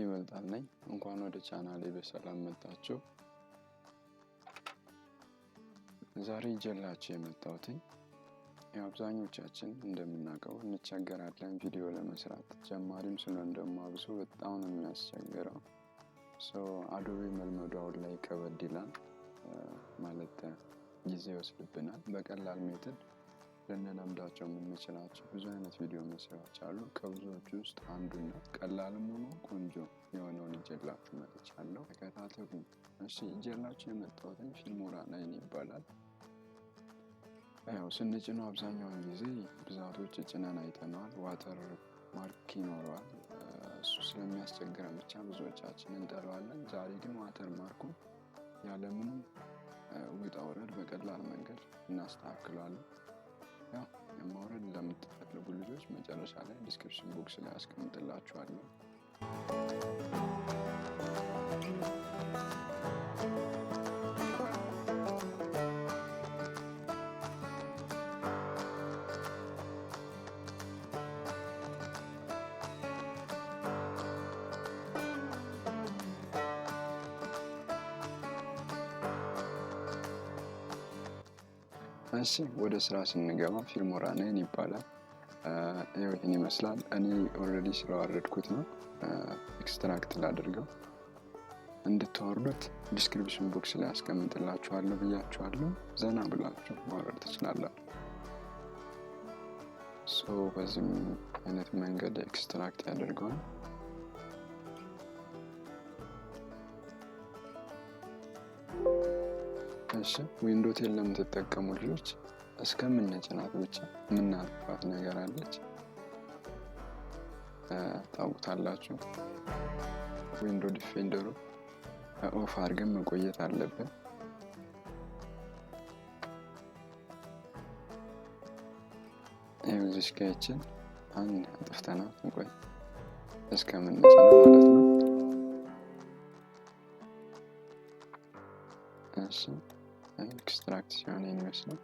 ይበልጣል ነኝ። እንኳን ወደ ቻናሌ በሰላም መጣችሁ። ዛሬ ይዤላችሁ የመጣሁት አብዛኞቻችን እንደምናውቀው እንቸገራለን ቪዲዮ ለመስራት። ጀማሪም ስለሆነ ደግሞ አብሶ በጣም ነው የሚያስቸግረው። አዶቤ መልመዱ አሁን ላይ ከበድ ይላል ማለት ጊዜ ይወስድብናል። በቀላል ሜትድ ልንለምዳቸው የምንችላቸው ብዙ አይነት ቪዲዮ መስሪያዎች አሉ። ከብዙዎቹ ውስጥ አንዱና ቀላልም ሆኖ ቆንጆ የሆነውን ይዤላችሁ መጥቻለሁ። ተከታተሉኝ። እሺ፣ ይዤላችሁ የመጣሁት ፊልሞራ ይባላል። ያው ስንጭነው አብዛኛውን ጊዜ ብዛቶች ጭነን አይተነዋል። ዋተር ማርክ ይኖረዋል። እሱ ስለሚያስቸግረን ብቻ ብዙዎቻችን እንጠለዋለን። ዛሬ ግን ዋተር ማርኩን ያለምንም ውጣ ውረድ በቀላል መንገድ እናስተካክለዋለን። ያው የማውረድ ለምትፈልጉ ልጆች መጨረሻ ላይ ዲስክሪፕሽን ቦክስ ላይ አስቀምጥላችኋለሁ። እሺ፣ ወደ ስራ ስንገባ ፊልሞራ ይባላል። ይሄን ይመስላል። እኔ ኦልሬዲ ስላወረድኩት ነው። ኤክስትራክት ላድርገው። እንድታወርዱት ዲስክሪፕሽን ቦክስ ላይ አስቀምጥላችኋለሁ ብያችኋለሁ። ዘና ብላችሁ ማውረድ ትችላላችሁ። በዚህም አይነት መንገድ ኤክስትራክት ያደርገዋል። እሺ፣ ዊንዶ ቴን ለምትጠቀሙ ልጆች እስከምንጭናት ብቻ የምናጥፋት ነገር አለች። ታውቁታላችሁ። ዊንዶ ዲፌንደሩ ኦፍ አድርገን መቆየት አለብን። እዚች ጋችን አንድ አጥፍተናት እንቆይ እስከምንጭነው ማለት ነው። እሺ፣ ኤክስትራክት ሲሆን ይመስላል።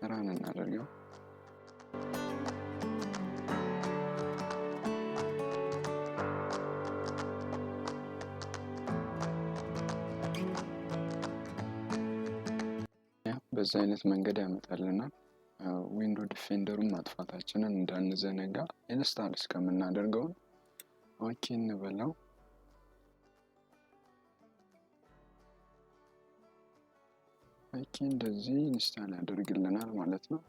ራን እናደርገው። በዚህ አይነት መንገድ ያመጣልናል። ዊንዶ ዲፌንደሩን ማጥፋታችንን እንዳንዘነጋ ኢንስታል እስከምናደርገው ኦኬ እንበለው። እንደዚህ ኢንስታል ያደርግልናል ማለት ነው።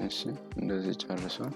እሺ እንደዚህ ጨርሷል።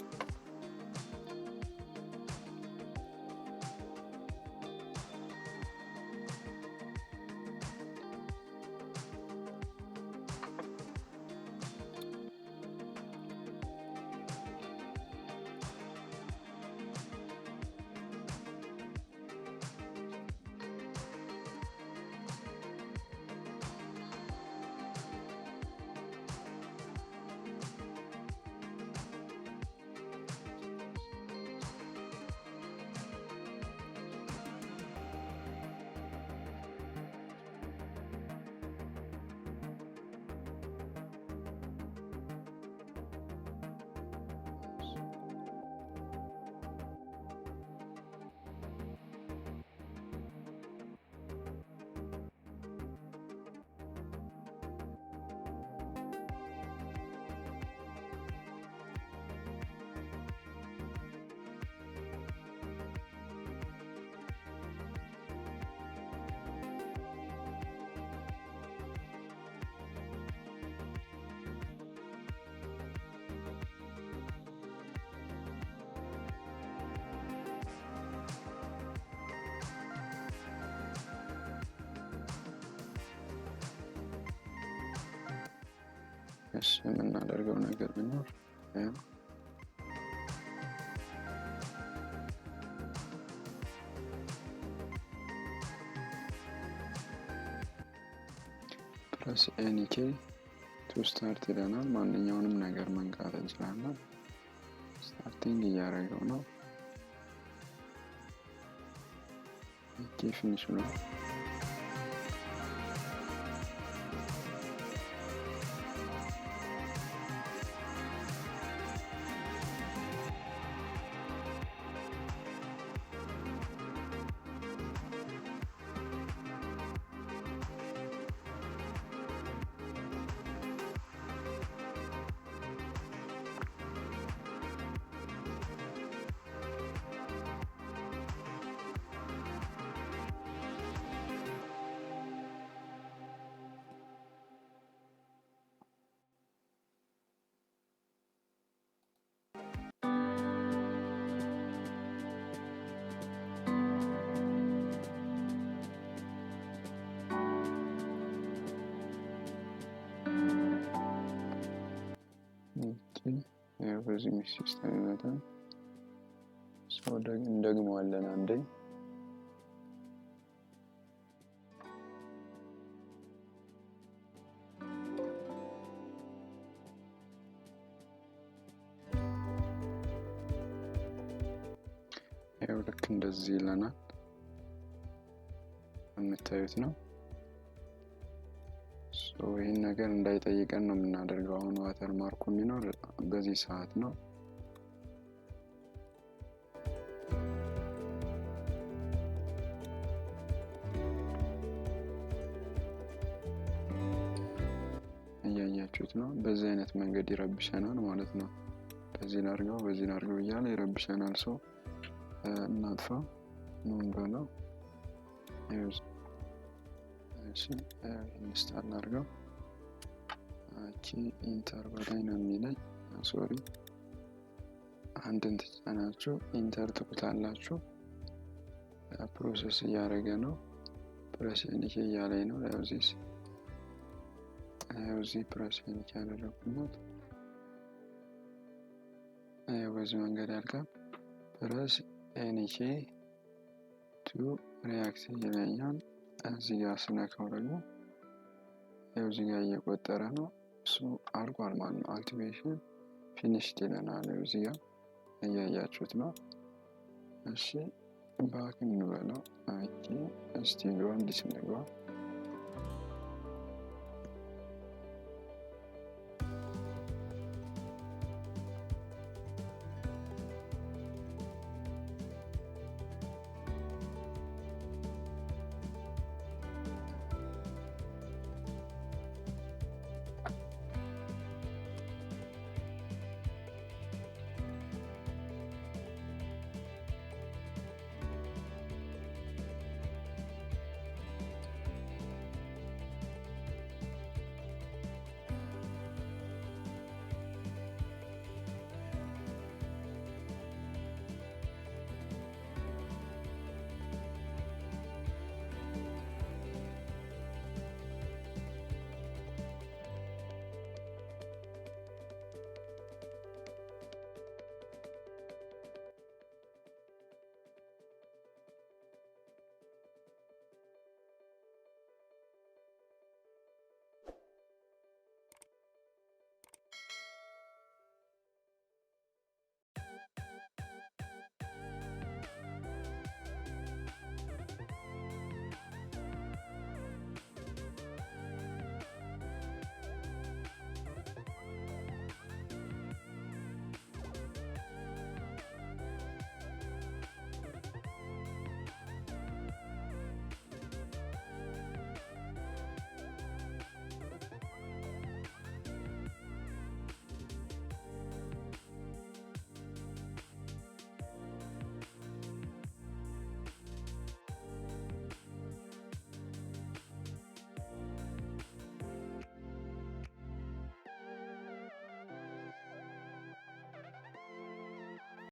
እሺ የምናደርገው ነገር ቢኖር ፕረስ ኤኒ ኬይ ቱ ስታርት ይለናል። ማንኛውንም ነገር መንካት እንችላለን። ስታርቲንግ እያደረገው ነው። ፊኒሽ ነው። በዚህ ሲስተም ይመጣል። ሰው እንደግመዋለን አንዴ። ያው ልክ እንደዚህ ይለናል። የምታዩት ነው። ይህን ነገር እንዳይጠይቀን ነው የምናደርገው። አሁን ዋተር ማርኩ የሚኖር በዚህ ሰዓት ነው። እያያችሁት ነው። በዚህ አይነት መንገድ ይረብሸናል ማለት ነው። በዚህ ላድርገው እያለ ይረብሸናል። ሰው እናጥፋ ምን በለው። እሺ ኢንስታል አድርገው። ኢንተር በላይ ነው የሚለኝ። ሶሪ አንድን ትጫናችሁ ኢንተር ትቁታላችሁ። ፕሮሰስ እያደረገ ነው። ፕረስ ኤኒ ኬይ እያለኝ ነው። እዚህ ፕረስ ኤኒ ኬይ ያደረኩት በዚህ መንገድ ያልቃል። ፕረስ ኤኒ ኬይ ቱ ሪያክት ይለኛል። እዚህ ጋር ስነካው ደግሞ እዚህ ጋር እየቆጠረ ነው። እሱ አልቋል ማለት ነው። አክቲቬሽን ፊኒሽድ ይለናል። እዚህ ጋር እያያችሁት ነው። እሺ ባክ እንበለው። ስቱዲዮ እንዲህ ስንገባ